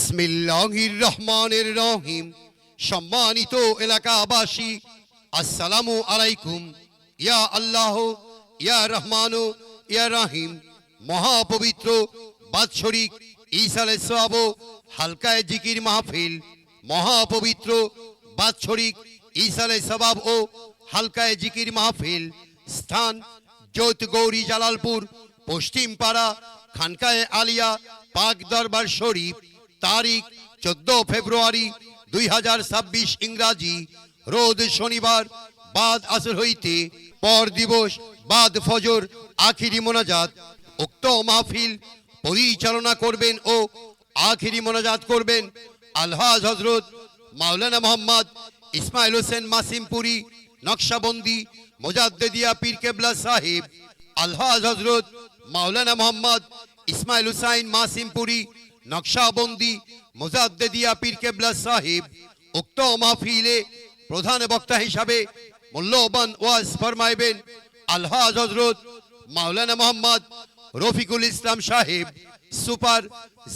বিসমিল্লাহির রহমানির রহিম। সম্মানিত এলাকাবাসী, আসসালামু আলাইকুম। ইয়া আল্লাহ, ইয়া রহমান, ইয়া রহিম। মহাপবিত্র বাৎসরিক ঈসা আলাইহিস সালাম হালকায়ে জিকির মাহফিল। মহাপবিত্র বাৎসরিক ঈসা আলাইহিস সালাম ও হালকায়ে জিকির মাহফিল। স্থান জোত গৌরী জালালপুর, পশ্চিম পাড়া, খানকায়ে আলিয়া, পাক দরবার শরীফ। তারিখ 14 ফেব্রুয়ারি 2026 ইংরাজি। রোজ শনিবার বাদ আসর হইতে পর দিবস বাদ ফজর আখিরি মোনাজাত। উক্ত মাহফিল পরিচালনা করবেন ও আখিরি মোনাজাত করবেন আলহাজ হযরত মাওলানা মোহাম্মদ ইসমাইল হোসেন মাসিমপুরি, নকশবন্দি মুজাদ্দিদিয়া পীর কেবলা সাহেব। আলহাজ হযরত মাওলানা মোহাম্মদ ইসমাইল হুসাইন মাসিমপুরি, নকশবন্দি মুজাদ্দিদিয়া পীর কেবলা সাহেব। উক্ত মাহফিলে প্রধান বক্তা হিসাবে মূল্যবান ওয়াজ ফরমাইবেন আলহাজ হযরত মাওলানা মোহাম্মদ রফিকুল ইসলাম সাহেব, সুপার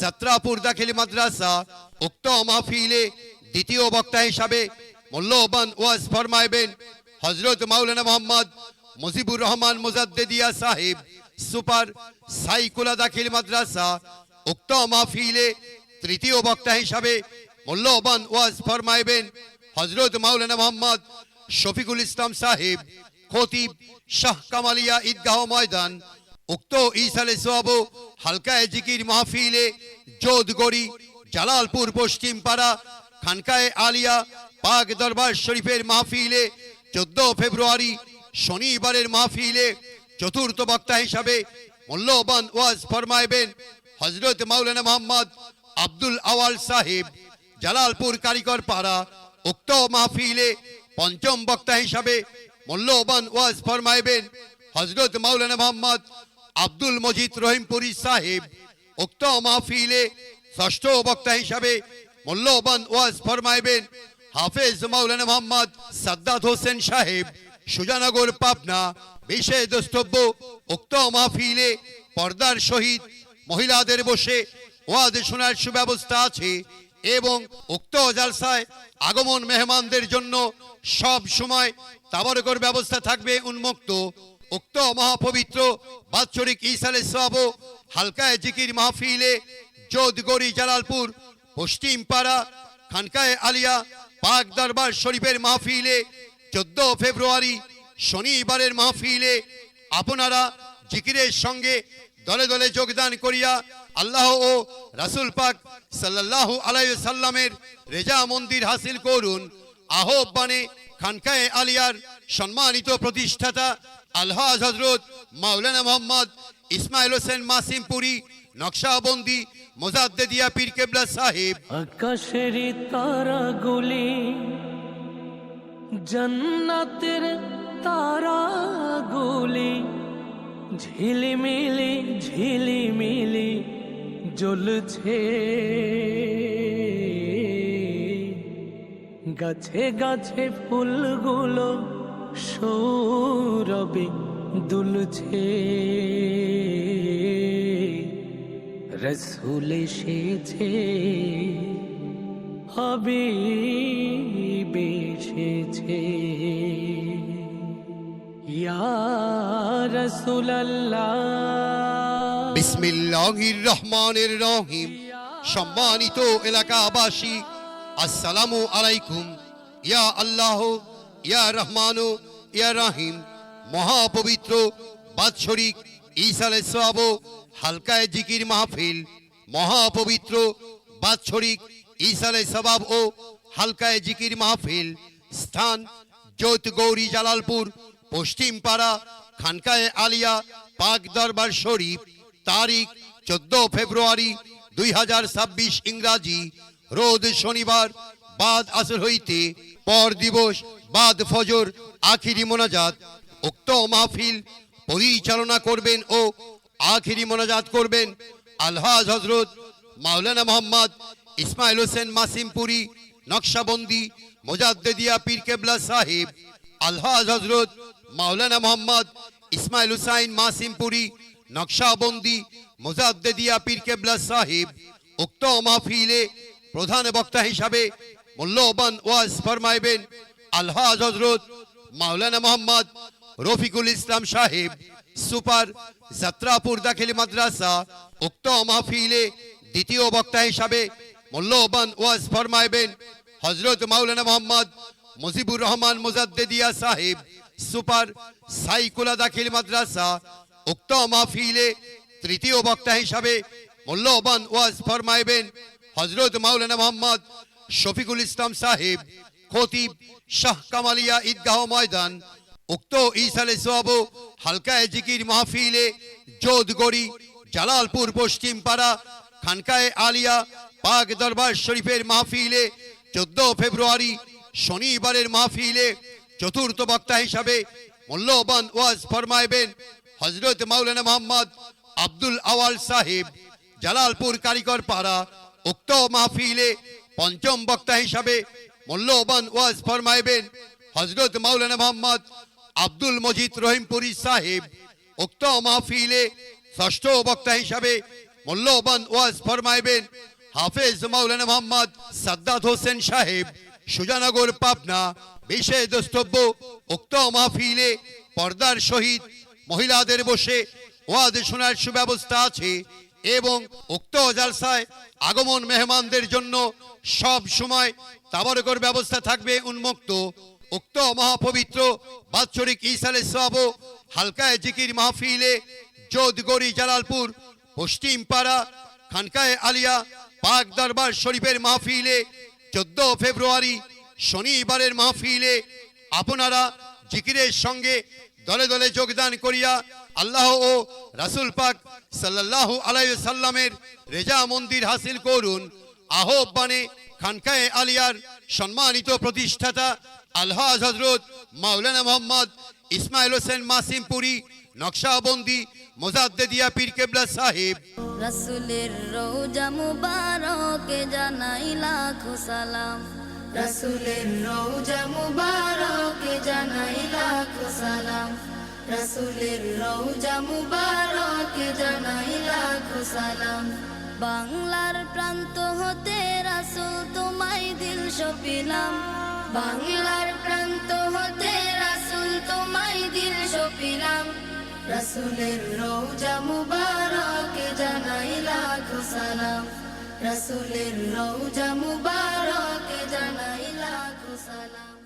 যাত্রাপুর দাখিল মাদ্রাসা। উক্ত মাহফিলে দ্বিতীয় বক্তা হিসাবে মূল্যবান ওয়াজ ফরমাইবেন হযরত মাওলানা মোহাম্মদ মুজিবুর রহমান মুজাদ্দিদিয়া সাহেব, সুপার সাইকুলা দাখিল মাদ্রাসা। উক্ত মাহফিলে তৃতীয় বক্তা হিসাবে মূল্যবান ওয়াজ ফরমাইবেন হযরত মাওলানা মোহাম্মদ শফিকুল ইসলাম সাহেব, খতিব শাহ কামালিয়া ঈদগাহ ময়দান। উক্ত ঈসা আলাইহিস সালাম হালকায়ে জিকির মাহফিলে যোধগড়ি জালালপুর পশ্চিম পাড়া, খানকায়ে আলিয়া, পাক দরবার শরীফের মাহফিলে 14 ফেব্রুয়ারি শনিবারের মাহফিলে চতুর্থ বক্তা হিসাবে মূল্যবান ওয়াজ ফরমাইবেন হযরত মাওলানা মোহাম্মদ আব্দুল আওয়াল সাহেব, জালালপুর কারিগর পাড়া। উক্ত মাহফিলে পঞ্চম বক্তা হিসাবে মূল্যবান ওয়াজ ফরমাইবেন হযরত মাওলানা মোহাম্মদ আব্দুল মজিদ রহিমপুরি সাহেব। উক্ত মাহফিলে ষষ্ঠ বক্তা হিসাবে মূল্যবান ওয়াজ ফরমাইবেন হাফেজ মাওলানা মোহাম্মদ সাদ্দাত হোসেন সাহেব, সুজানগর পাবনা। বিশেষ দ্রষ্টব্য, উক্ত মাহফিলে পর্দার সহিত মহিলাদের বসে ওয়াজ শোনার সুব্যবস্থা আছে এবং উক্ত জালসায় আগমন মেহমানদের জন্য সব সময় তাবারুকের ব্যবস্থা থাকবে উন্মুক্ত। উক্ত মহাপবিত্র বাৎসরিক ঈসা আলাইহিস সালাম হালকায়ে জিকির মাহফিলে যোধগড়ি জালালপুর পশ্চিম পাড়া, খানকায়ে আলিয়া, পাক দরবার শরীফের মাহফিলে 14 ফেব্রুয়ারি শনিবারের মাহফিলে আপনারা জিকিরের সঙ্গে দলে দলে যোগদান করিয়া আল্লাহ ও রাসূল পাক সাল্লাল্লাহু আলাইহি সাল্লামের রেজা মন্দির হাসিল করুন। আহ্বানে খানকায়ে আলিয়ার সম্মানিত প্রতিষ্ঠাতা আলহাজ হযরত মাওলানা মোহাম্মদ ইসমাইল হোসেন মাসিমপুরি, নকশবন্দি মুজাদ্দিদিয়া পীর কেবলা সাহেব। আকাশের তারাগুলি জান্নাতের তারাগুলি ঝিলিমিলি ঝিলিমিলি জ্বলছে, গাছে গাছে ফুলগুলো সৌরভে দুলছে। রাসূল এসেছে, হাবিব এসেছে। ইয়া রাসূলুল্লাহ। বিসমিল্লাহির রহমানির রহিম। সম্মানিত এলাকাবাসী, আসসালামু আলাইকুম। ইয়া আল্লাহ, ইয়া রহমান, ইয়া রহিম। মহাপবিত্র বাৎসরিক ঈসা আলাইহিস সালাম হালকায়ে জিকির মাহফিল। মহাপবিত্র বাৎসরিক ঈসা আলাইহিস সালাম ও হালকায়ে জিকির মাহফিল। স্থান জোত গৌরী জালালপুর পশ্চিম পাড়া, খানকায়ে আলিয়া, পাক দরবার শরীফ। তারিখ 14 ফেব্রুয়ারি 2026 ইংরাজি। রোজ শনিবার বাদ আসর হইতে পর দিবস বাদ ফজর আখিরি মোনাজাত। উক্ত মাহফিল পরিচালনা করবেন ও আখিরি মোনাজাত করবেন আলহাজ হযরত মাওলানা মোহাম্মদ ইসমাইল হোসেন মাসিমপুরি, নকশবন্দি মুজাদ্দিদিয়া পীর কেবলা সাহেব। আলহাজ হযরত মাওলানা মোহাম্মদ ইসমাইল হুসাইন মাসিমপুরি, নকশবন্দি মুজাদ্দিদিয়া পীর কেবলা সাহেব। উক্ত মাহফিলে প্রধান বক্তা হিসাবে মূল্যবান ওয়াজ ফরমাইবেন আলহাজ হযরত মাওলানা মোহাম্মদ রফিকুল ইসলাম সাহেব, সুপার যাত্রাপুর দাখিল মাদ্রাসা। উক্ত মাহফিলে দ্বিতীয় বক্তা হিসাবে মূল্যবান ওয়াজ ফরমাইবেন হযরত মাওলানা মোহাম্মদ মুজিবুর রহমান মুজাদ্দেদিয়া সাহেব, সুপার সাইকুলা দাখিল মাদ্রাসা। উক্ত মাহফিলে তৃতীয় বক্তা হিসাবে মূল্যবান ওয়াজ ফরমাইবেন হযরত মাওলানা মোহাম্মদ শফিকুল ইসলাম সাহেব, খতিব শাহ কামালিয়া ঈদগাহ ময়দান। উক্ত ইসালে সওয়াব হালকায়ে জিকির মাহফিলে যোধগড়ি জালালপুর পশ্চিম পাড়া খানকায়ে আলিয়া পাক দরবার শরীফের মাহফিলে 14 ফেব্রুয়ারি শনিবারের মাহফিলে চতুর্থ বক্তা হিসাবে মূল্যবান ওয়াজ ফরমাইবেন হযরত মাওলানা মোহাম্মদ আব্দুল আওয়াল সাহেব, জালালপুর কারিগর পাড়া। উক্ত মাহফিলে পঞ্চম বক্তা হিসাবে মূল্যবান ওয়াজ ফরমাইবেন হযরত মাওলানা মোহাম্মদ আব্দুল মজিদ রহিমপুরি সাহেব। উক্ত মাহফিলে ষষ্ঠ বক্তা হিসাবে মূল্যবান ওয়াজ ফরমাইবেন হাফেজ মাওলানা মোহাম্মদ সাদ্দাত হোসেন সাহেব, সুজানগর পাবনা। বিশেষ দ্রষ্টব্য উক্ত মাহফিলে পর্দার সহিত মহিলাদের বসে ওয়াজ শোনার সুব্যবস্থা আছে এবং উক্ত জালসায় আগমন মেহমানদের জন্য সব সময় তাবারুকের ব্যবস্থা থাকবে উন্মুক্ত। উক্ত মহাপবিত্র বাৎসরিক ইসালে সওয়াব হালকায়ে জিকির মাহফিলে যোধগড়ি জালালপুর পশ্চিম পাড়া খানকায়ে আলিয়া পাক দরবার শরীফের মাহফিলে 14 ফেব্রুয়ারি শনিবারের মাহফিলে আপনারা জিকিরের সঙ্গে দলে দলে যোগদান করিয়া আল্লাহ ও রাসূল পাক সাল্লাল্লাহু আলাইহি সাল্লামের রেজা মন্দির হাসিল করুন। আহ্বানে খানকায়ে আলিয়ার সম্মানিত প্রতিষ্ঠাতা আলহাজ হযরত মাওলানা মোহাম্মদ ইসমাইল হোসেন মাসিমপুরি নকশাবন্দি মুজাদ্দেদিয়া পীর কেবলা সাহেব। রাসূলের রওজা মুবারকে জানাই লাখো সালাম, রাসূলের রওজা মুবারকে জানাই লাখো সালাম, রাসূলের রওজা মুবারকে জানাই লাখো সালাম। বাংলার প্রান্ত হতে রাসূল তোমায় দিল সপিলাম, বাংলার প্রান্ত হতে রাসূল তোমায় দিল সপিলাম, রাসূলের রওজা মুবারকে জানাই লাখো সালাম, রাসূলের রওজা মুবারকে জানাই লাখো সালাম।